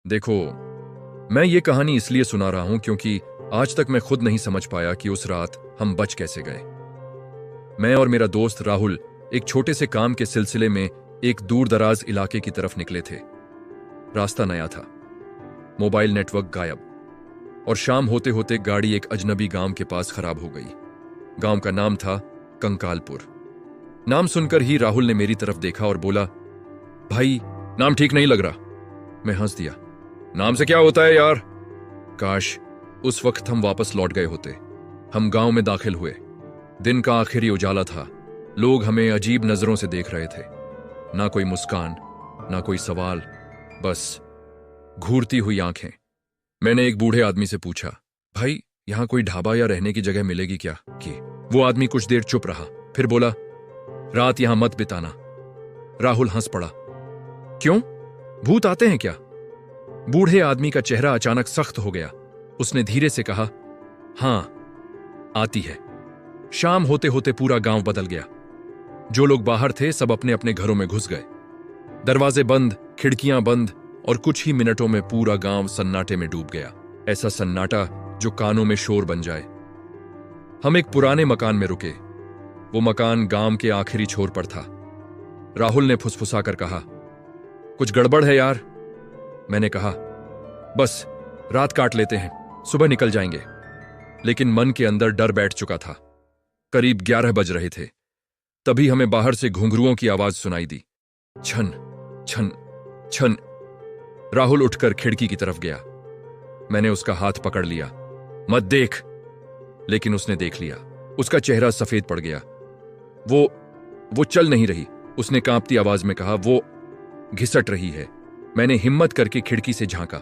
देखो, मैं ये कहानी इसलिए सुना रहा हूं क्योंकि आज तक मैं खुद नहीं समझ पाया कि उस रात हम बच कैसे गए। मैं और मेरा दोस्त राहुल एक छोटे से काम के सिलसिले में एक दूर दराज इलाके की तरफ निकले थे। रास्ता नया था, मोबाइल नेटवर्क गायब, और शाम होते होते गाड़ी एक अजनबी गांव के पास खराब हो गई। गांव का नाम था कंकालपुर। नाम सुनकर ही राहुल ने मेरी तरफ देखा और बोला, भाई नाम ठीक नहीं लग रहा। मैं हंस दिया, नाम से क्या होता है यार। काश उस वक्त हम वापस लौट गए होते। हम गांव में दाखिल हुए। दिन का आखिरी उजाला था। लोग हमें अजीब नजरों से देख रहे थे। ना कोई मुस्कान, ना कोई सवाल, बस घूरती हुई आंखें। मैंने एक बूढ़े आदमी से पूछा, भाई यहां कोई ढाबा या रहने की जगह मिलेगी क्या? कि वो आदमी कुछ देर चुप रहा, फिर बोला, रात यहां मत बिताना। राहुल हंस पड़ा, क्यों, भूत आते हैं क्या? बूढ़े आदमी का चेहरा अचानक सख्त हो गया। उसने धीरे से कहा, हां आती है। शाम होते होते पूरा गांव बदल गया। जो लोग बाहर थे सब अपने अपने घरों में घुस गए। दरवाजे बंद, खिड़कियां बंद, और कुछ ही मिनटों में पूरा गांव सन्नाटे में डूब गया। ऐसा सन्नाटा जो कानों में शोर बन जाए। हम एक पुराने मकान में रुके। वो मकान गांव के आखिरी छोर पर था। राहुल ने फुसफुसा कर कहा, कुछ गड़बड़ है यार। मैंने कहा, बस रात काट लेते हैं, सुबह निकल जाएंगे। लेकिन मन के अंदर डर बैठ चुका था। करीब 11 बज रहे थे। तभी हमें बाहर से घुंघरुओं की आवाज सुनाई दी। छन छन छन। राहुल उठकर खिड़की की तरफ गया। मैंने उसका हाथ पकड़ लिया, मत देख। लेकिन उसने देख लिया। उसका चेहरा सफेद पड़ गया। वो चल नहीं रही। उसने कांपती आवाज में कहा, वो घिसट रही है। मैंने हिम्मत करके खिड़की से झांका।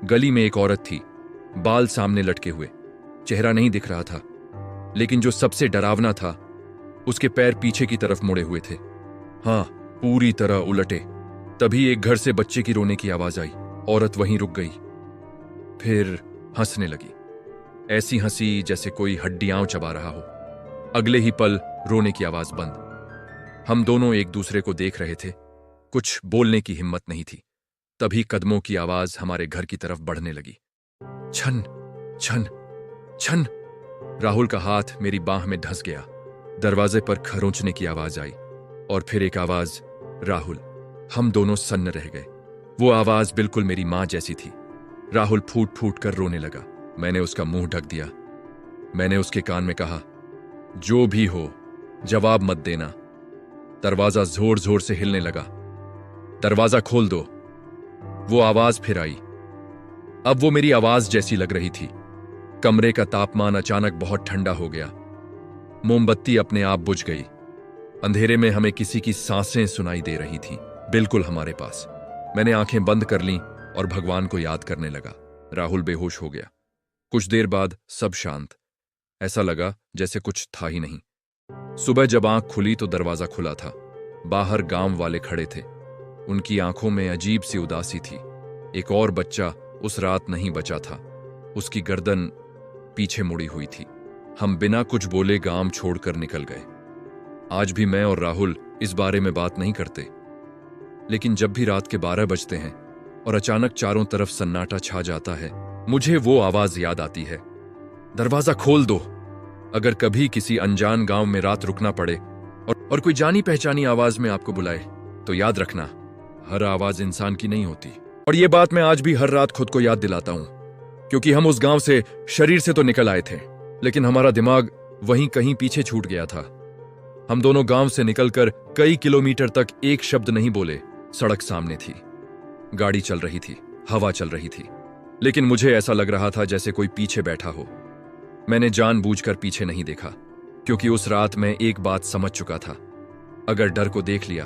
गली में एक औरत थी, बाल सामने लटके हुए। चेहरा नहीं दिख रहा था, लेकिन जो सबसे डरावना था, उसके पैर पीछे की तरफ मुड़े हुए थे। हां, पूरी तरह उलटे। तभी एक घर से बच्चे की रोने की आवाज आई। औरत वहीं रुक गई, फिर हंसने लगी। ऐसी हंसी जैसे कोई हड्डियां चबा रहा हो। अगले ही पल रोने की आवाज बंद। हम दोनों एक दूसरे को देख रहे थे। कुछ बोलने की हिम्मत नहीं थी। तभी कदमों की आवाज हमारे घर की तरफ बढ़ने लगी। छन छन छन। राहुल का हाथ मेरी बाह में धंस गया। दरवाजे पर खरोंचने की आवाज आई, और फिर एक आवाज, राहुल। हम दोनों सन्न रह गए। वो आवाज बिल्कुल मेरी मां जैसी थी। राहुल फूट फूट कर रोने लगा। मैंने उसका मुंह ढक दिया। मैंने उसके कान में कहा, जो भी हो जवाब मत देना। दरवाजा जोर जोर से हिलने लगा। दरवाजा खोल दो। वो आवाज फिर आई। अब वो मेरी आवाज जैसी लग रही थी। कमरे का तापमान अचानक बहुत ठंडा हो गया। मोमबत्ती अपने आप बुझ गई। अंधेरे में हमें किसी की सांसें सुनाई दे रही थीं, बिल्कुल हमारे पास। मैंने आंखें बंद कर लीं और भगवान को याद करने लगा। राहुल बेहोश हो गया। कुछ देर बाद सब शांत। ऐसा लगा जैसे कुछ था ही नहीं। सुबह जब आंख खुली तो दरवाजा खुला था। बाहर गांव वाले खड़े थे। उनकी आंखों में अजीब सी उदासी थी। एक और बच्चा उस रात नहीं बचा था। उसकी गर्दन पीछे मुड़ी हुई थी। हम बिना कुछ बोले गांव छोड़कर निकल गए। आज भी मैं और राहुल इस बारे में बात नहीं करते। लेकिन जब भी रात के 12 बजते हैं और अचानक चारों तरफ सन्नाटा छा जाता है, मुझे वो आवाज याद आती है, दरवाजा खोल दो। अगर कभी किसी अनजान गांव में रात रुकना पड़े और कोई जानी पहचानी आवाज में आपको बुलाए, तो याद रखना, हर आवाज इंसान की नहीं होती। और ये बात मैं आज भी हर रात खुद को याद दिलाता हूं, क्योंकि हम उस गांव से शरीर से तो निकल आए थे, लेकिन हमारा दिमाग वहीं कहीं पीछे छूट गया था। हम दोनों गांव से निकलकर कई किलोमीटर तक एक शब्द नहीं बोले। सड़क सामने थी, गाड़ी चल रही थी, हवा चल रही थी, लेकिन मुझे ऐसा लग रहा था जैसे कोई पीछे बैठा हो। मैंने जानबूझकर पीछे नहीं देखा, क्योंकि उस रात मैं एक बात समझ चुका था, अगर डर को देख लिया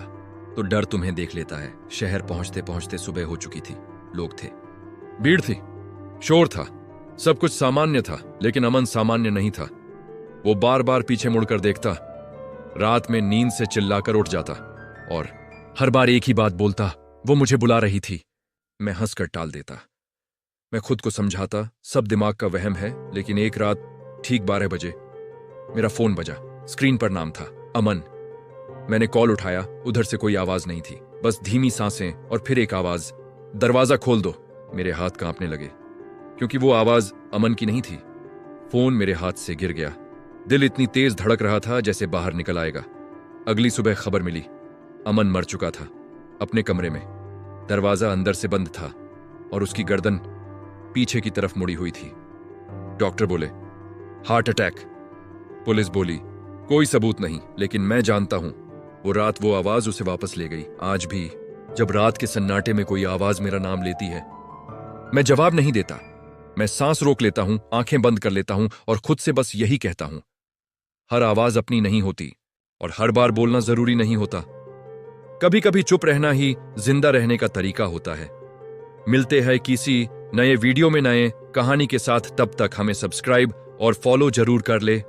तो डर तुम्हें देख लेता है। शहर पहुंचते पहुंचते सुबह हो चुकी थी। लोग थे, भीड़ थी, शोर था, सब कुछ सामान्य था, लेकिन अमन सामान्य नहीं था। वो बार बार पीछे मुड़कर देखता, रात में नींद से चिल्लाकर उठ जाता और हर बार एक ही बात बोलता, वो मुझे बुला रही थी। मैं हंसकर टाल देता। मैं खुद को समझाता, सब दिमाग का वहम है। लेकिन एक रात ठीक 12 बजे मेरा फोन बजा। स्क्रीन पर नाम था, अमन। मैंने कॉल उठाया। उधर से कोई आवाज नहीं थी, बस धीमी सांसें और फिर एक आवाज, दरवाजा खोल दो। मेरे हाथ कांपने लगे क्योंकि वो आवाज अमन की नहीं थी। फोन मेरे हाथ से गिर गया। दिल इतनी तेज धड़क रहा था जैसे बाहर निकल आएगा। अगली सुबह खबर मिली, अमन मर चुका था अपने कमरे में। दरवाजा अंदर से बंद था और उसकी गर्दन पीछे की तरफ मुड़ी हुई थी। डॉक्टर बोले हार्ट अटैक। पुलिस बोली कोई सबूत नहीं, लेकिन मैं जानता हूं वो रात वो आवाज उसे वापस ले गई। आज भी जब रात के सन्नाटे में कोई आवाज मेरा नाम लेती है, मैं जवाब नहीं देता। मैं सांस रोक लेता हूं, आंखें बंद कर लेता हूं और खुद से बस यही कहता हूं, हर आवाज अपनी नहीं होती और हर बार बोलना जरूरी नहीं होता। कभी कभी चुप रहना ही जिंदा रहने का तरीका होता है। मिलते हैं किसी नए वीडियो में नए कहानी के साथ। तब तक हमें सब्सक्राइब और फॉलो जरूर कर ले।